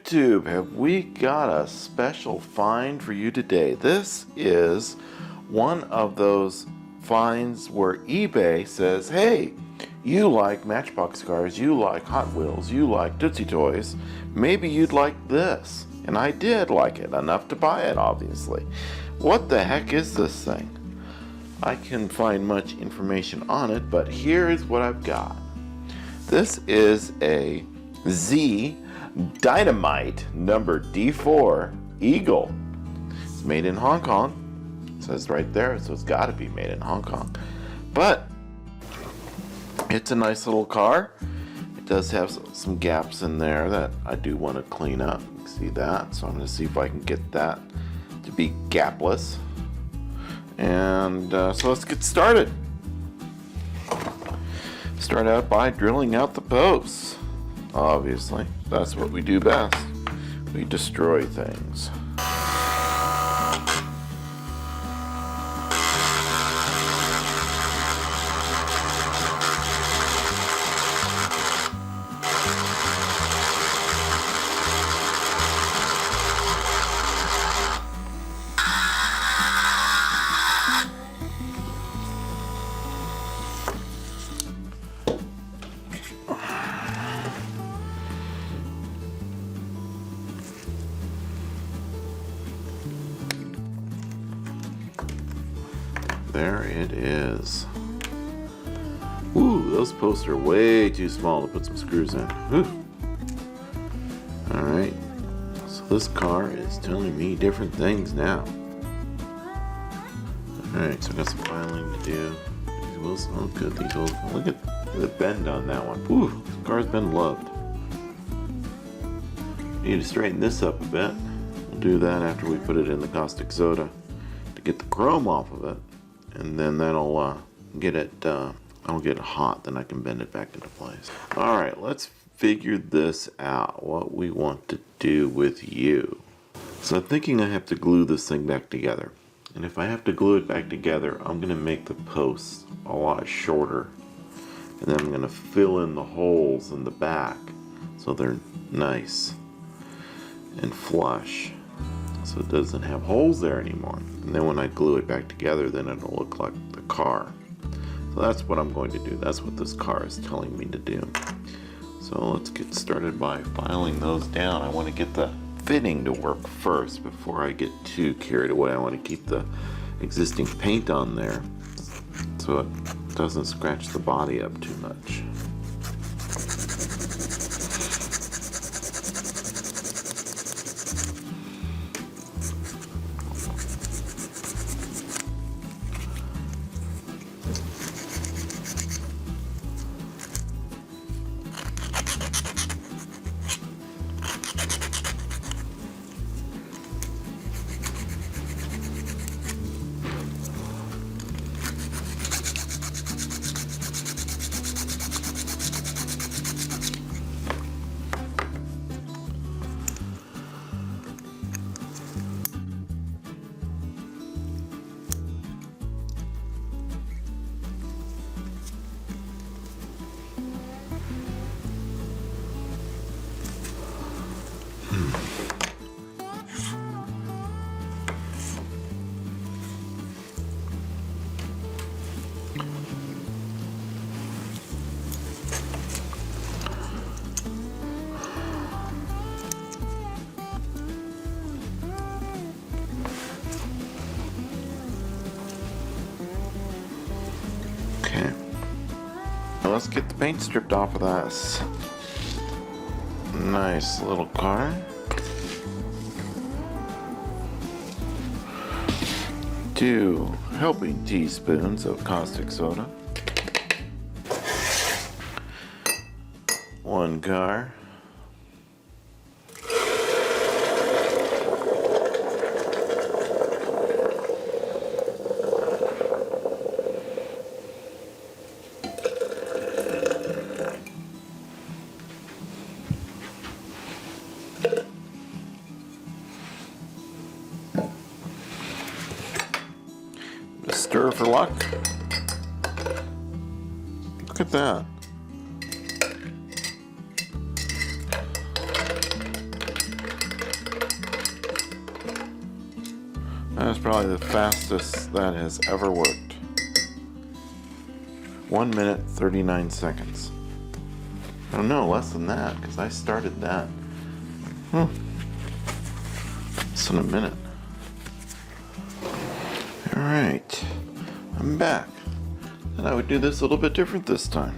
YouTube, have we got a special find for you today? This is one of those finds where eBay says, hey, you like Matchbox cars, you like Hot Wheels, you like Tootsie Toys, maybe you'd like this. And I did like it, enough to buy it, obviously. What the heck is this thing? I couldn't find much information on it, but here is what I've got. This is a Dyna Mite number D4 Eagle. It's made in Hong Kong. It says right there, so it's got to be made in Hong Kong. But it's a nice little car. It does have some gaps in there that I do want to clean up. You can see that, so I'm going to see if I can get that to be gapless. And so let's get started. Start out by drilling out the posts. Obviously, that's what we do best. We destroy things. There it is. Ooh, those posts are way too small to put some screws in. Alright, so this car is telling me different things now. Alright, so I got some filing to do. These wheels look good. These wheels, look at the bend on that one. Ooh, this car's been loved. Need to straighten this up a bit. We'll do that after we put it in the caustic soda to get the chrome off of it. And then that'll get it, I'll get it hot, then I can bend it back into place. Alright, let's figure this out, what we want to do with you. So I'm thinking I have to glue this thing back together. And if I have to glue it back together, I'm going to make the posts a lot shorter. And then I'm going to fill in the holes in the back so they're nice and flush. So it doesn't have holes there anymore. And then when I glue it back together, then it'll look like the car. So that's what I'm going to do. That's what this car is telling me to do. So let's get started by filing those down. I want to get the fitting to work first before I get too carried away. I want to keep the existing paint on there so it doesn't scratch the body up too much. Let's get the paint stripped off of this nice little car. 2 helping teaspoons of caustic soda. 1 car. Stir for luck. Look at that. That's probably the fastest that has ever worked. 1 minute, 39 seconds. I don't know, less than that, because I started that. Less than a minute. Alright, I'm back. And I would do this a little bit different this time.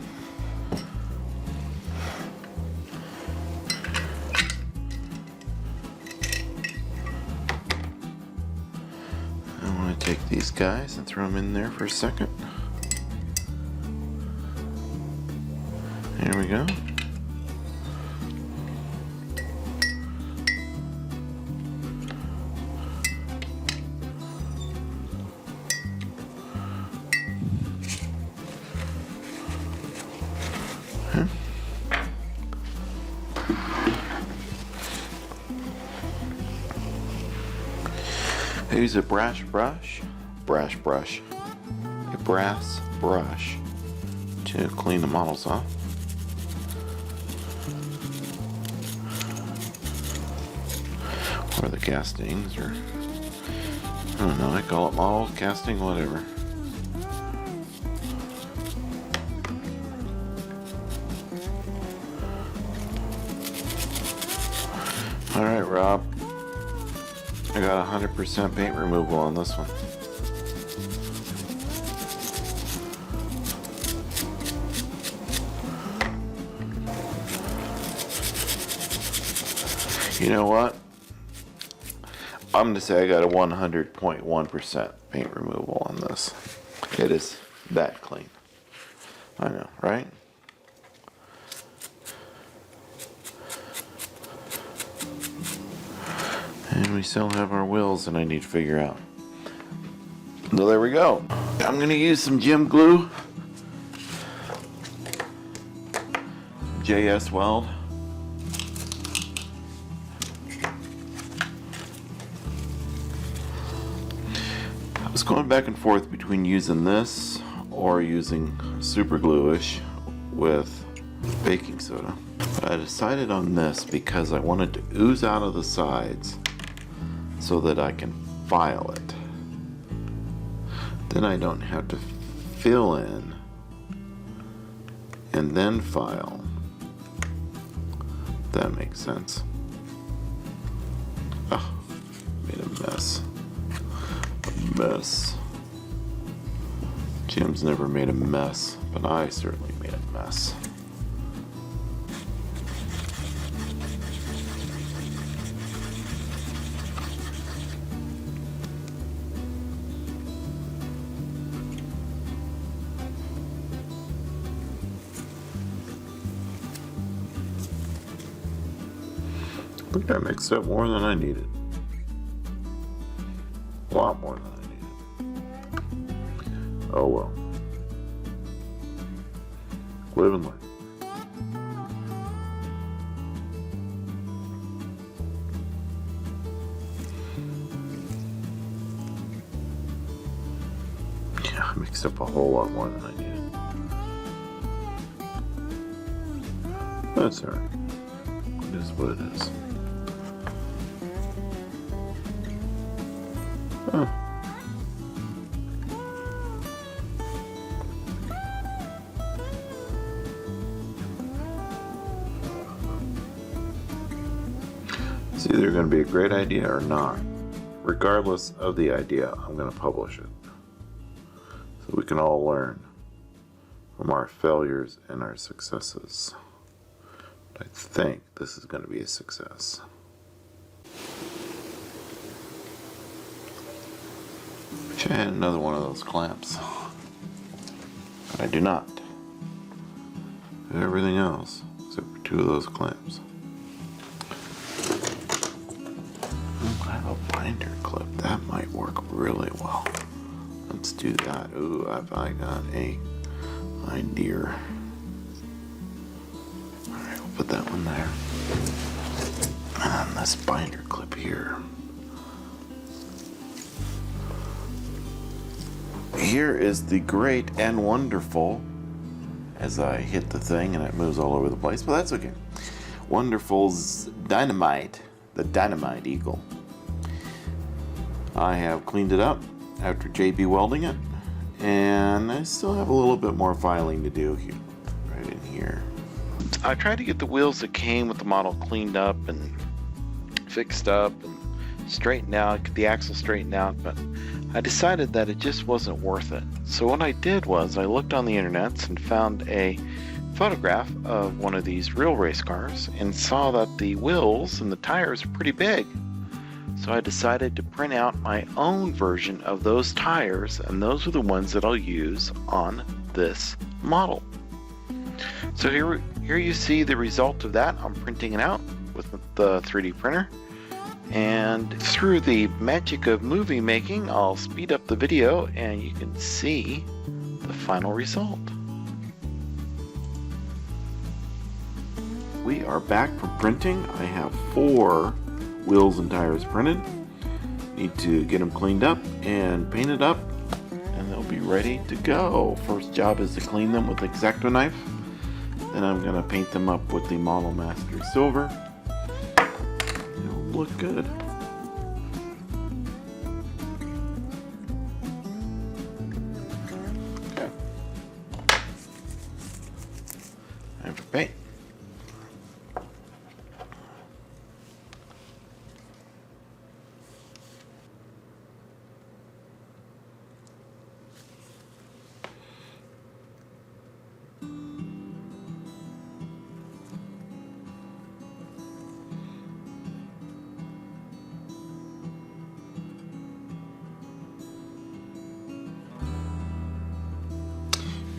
I want to take these guys and throw them in there for a second. There we go. I use a brass brush to clean the models off. Or the castings, or I don't know, I call it model, casting, whatever. Alright, Rob. I got 100% paint removal on this one. You know what? I'm going to say I got a 100.1% paint removal on this. It is that clean. I know, right? And we still have our wheels that I need to figure out. So there we go. I'm going to use some gym glue. JB Weld. I was going back and forth between using this or using super glue-ish with baking soda. But I decided on this because I wanted to ooze out of the sides so that I can file it. Then I don't have to fill in and then file. That makes sense. Oh, made a mess. A mess. Jim's never made a mess, but I certainly made a mess. I think I mixed up more than I needed. A lot more than I needed. Oh well. Live and learn. Yeah, I mixed up a whole lot more than I needed. That's alright. It is what it is. Huh. It's either going to be a great idea or not. Regardless of the idea, I'm going to publish it. So we can all learn from our failures and our successes. But I think this is going to be a success. Wish I had another one of those clamps. But I do not. I have everything else except for 2 of those clamps. I have a binder clip. That might work really well. Let's do that. Ooh, I got a idea. Alright, we'll put that one there. And this binder clip here. Here is the great and wonderful, as I hit the thing and it moves all over the place, but that's okay. Wonderful's Dyna Mite, the Dyna Mite Eagle. I have cleaned it up after JB welding it, and I still have a little bit more filing to do here, right in here. I tried to get the wheels that came with the model cleaned up and fixed up and straightened out, get the axle straightened out, but I decided that it just wasn't worth it. So what I did was I looked on the internet and found a photograph of one of these real race cars and saw that the wheels and the tires are pretty big. So I decided to print out my own version of those tires, and those are the ones that I'll use on this model. So here you see the result of that. I'm printing it out with the 3D printer. And through the magic of movie making, I'll speed up the video and you can see the final result. We are back from printing. I have 4 wheels and tires printed. Need to get them cleaned up and painted up, and they'll be ready to go. First job is to clean them with the X-Acto knife. Then I'm going to paint them up with the Model Master Silver. Look good. Okay. Time for paint.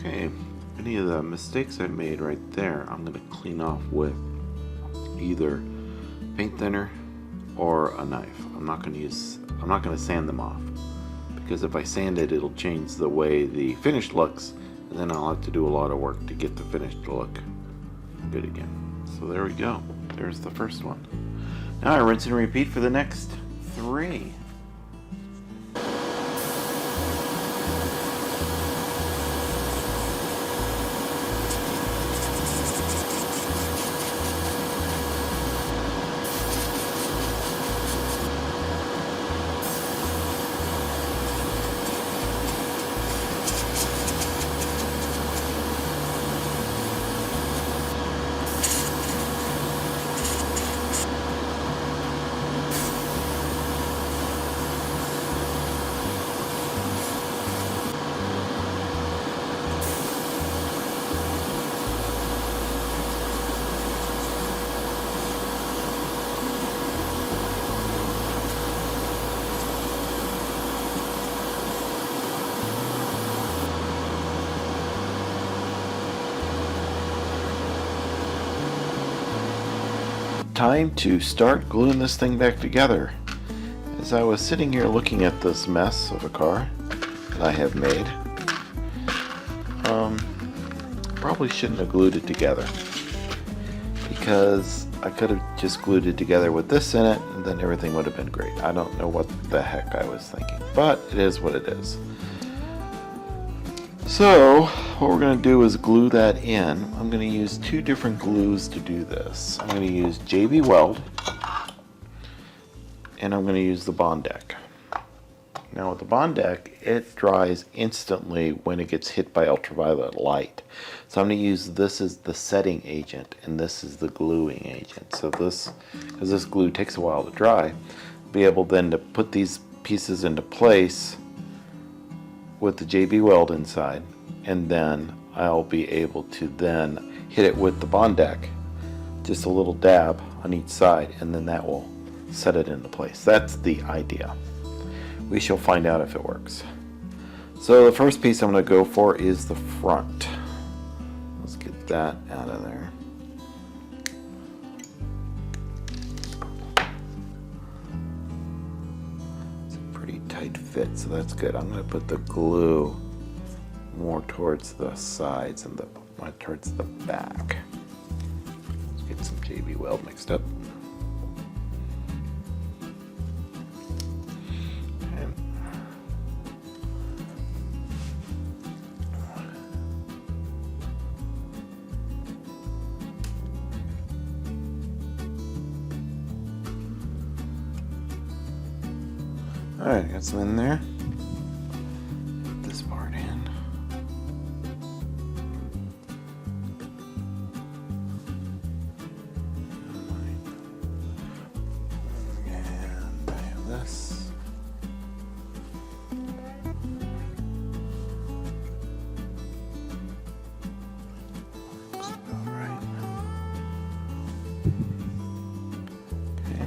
Okay, any of the mistakes I made right there, I'm going to clean off with either paint thinner or a knife. I'm not going to sand them off, because if I sand it, it'll change the way the finish looks, and then I'll have to do a lot of work to get the finish to look good again. So there we go. There's the first one. Now I rinse and repeat for the next 3. Time to start gluing this thing back together. As I was sitting here looking at this mess of a car that I have made, probably shouldn't have glued it together, because I could have just glued it together with this in it and then everything would have been great. I don't know what the heck I was thinking, but it is what it is. So what we're going to do is glue that in. I'm going to use 2 different glues to do this. I'm going to use JB Weld, and I'm going to use the Bond Deck. Now with the Bond Deck, it dries instantly when it gets hit by ultraviolet light. So I'm going to use this as the setting agent, and this is the gluing agent. So this, because this glue takes a while to dry, I'll be able then to put these pieces into place with the JB Weld inside, and then I'll be able to then hit it with the Bond Deck, just a little dab on each side, and then that will set it into place. That's the idea. We shall find out if it works. So the first piece I'm going to go for is the front. Let's get that out of there. Tight fit, so that's good. I'm going to put the glue more towards the sides and towards the back. Let's get some JB Weld mixed up. Okay. Alright, got some in there. Get this part in. And I have this. Looks about right. Okay.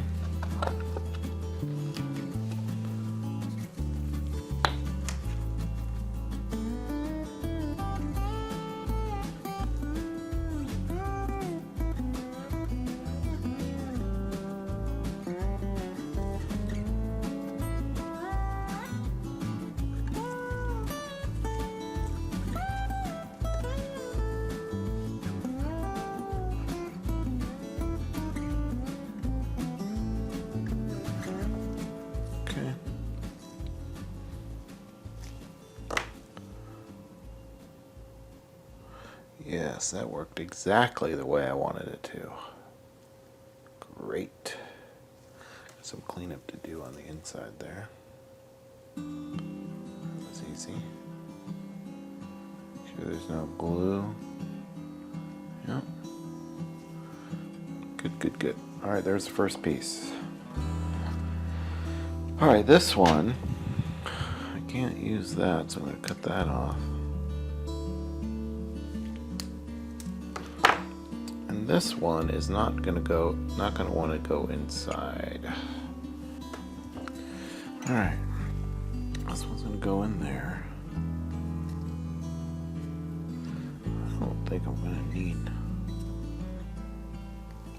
Okay. Yes, that worked exactly the way I wanted it to. Great. Got some cleanup to do on the inside there. That was easy. Make sure there's no glue. Yep. Good, good, good. Alright, there's the first piece. Alright, this one, I can't use that, so I'm going to cut that off. And this one is not going to want to go inside. Alright, this one's going to go in there. I don't think I'm going to need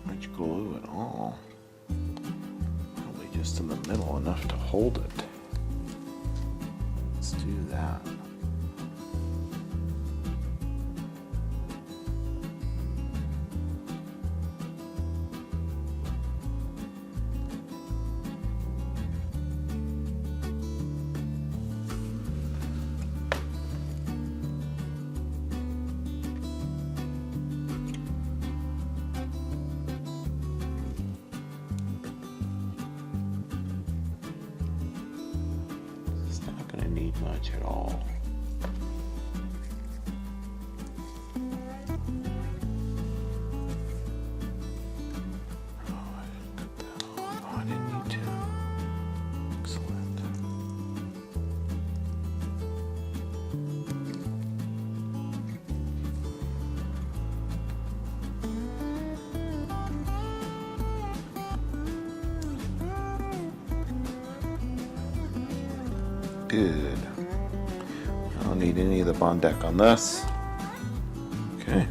much glue at all. Just in the middle enough to hold it. Let's do that. Need much at all. Oh, I didn't cut that off. Oh, I didn't need to. Excellent. Good. I don't need any of the Bondec on this. Okay.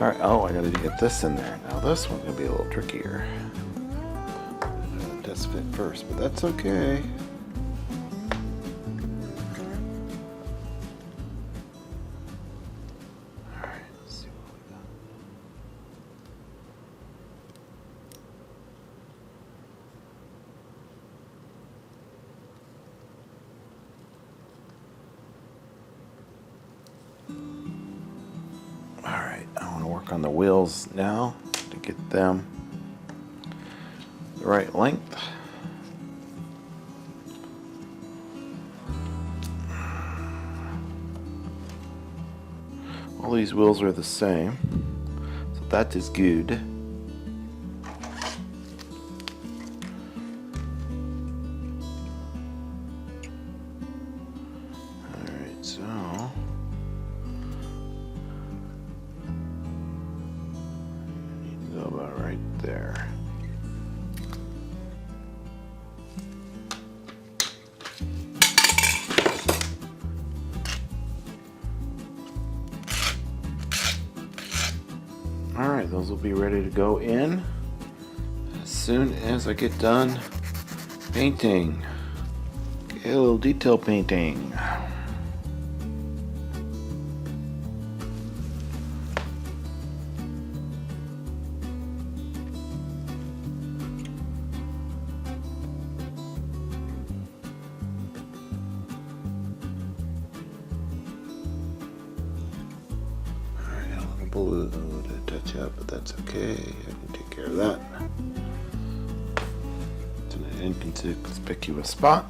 Alright, oh, I gotta get this in there. Now this one's gonna be a little trickier. Test fit first, but that's okay. Alright, let's see what we got. Alright, I want to work on the wheels now to get them the right length. All these wheels are the same, so that is good. Alright, so about right there. Alright, those will be ready to go in as soon as I get done painting. Okay, a little detail painting. Blue to touch up, but that's okay. I can take care of that. Tonight inconspicuous spot.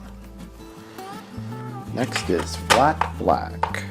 Next is flat black.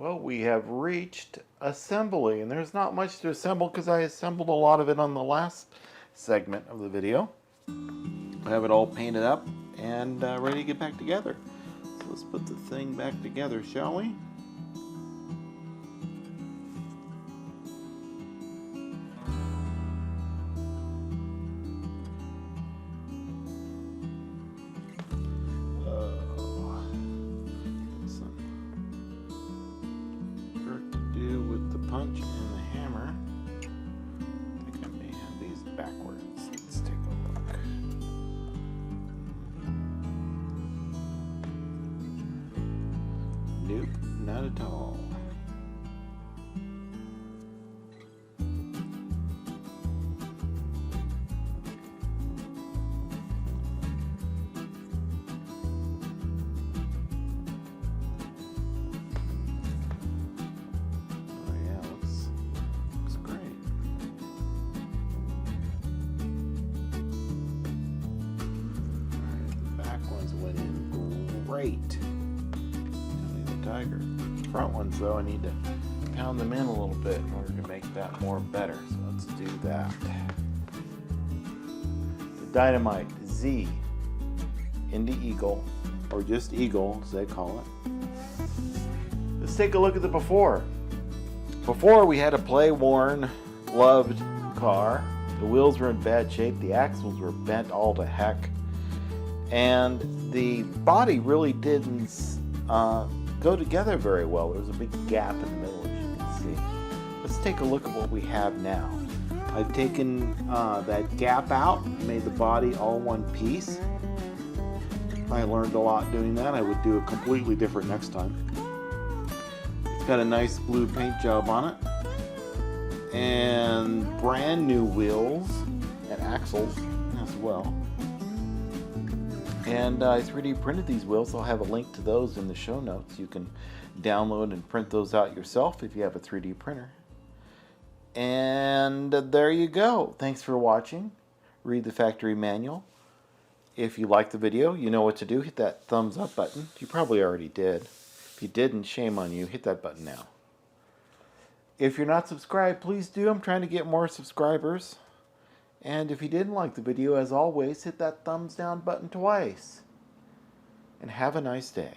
Well, we have reached assembly, and there's not much to assemble because I assembled a lot of it on the last segment of the video. I have it all painted up and ready to get back together. So let's put the thing back together, shall we? Punch and the hammer. I think I may have these backwards. Let's take a look. Nope, not at all. Great. The tiger. Front ones though, I need to pound them in a little bit in order to make that more better. So let's do that. The Dyna Mite Z into Eagle, or just Eagle as they call it. Let's take a look at the before. Before we had a play-worn, loved car. The wheels were in bad shape. The axles were bent all to heck. And the body really didn't go together very well. There was a big gap in the middle, as you can see. Let's take a look at what we have now. I've taken that gap out, made the body all one piece. I learned a lot doing that. I would do it completely different next time. It's got a nice blue paint job on it. And brand new wheels and axles as well. And I 3D printed these wheels. I'll have a link to those in the show notes. You can download and print those out yourself if you have a 3D printer. And there you go. Thanks for watching. Read the factory manual. If you like the video, you know what to do. Hit that thumbs up button. You probably already did. If you didn't, shame on you. Hit that button now. If you're not subscribed, please do. I'm trying to get more subscribers. And if you didn't like the video, as always, hit that thumbs down button twice. And have a nice day.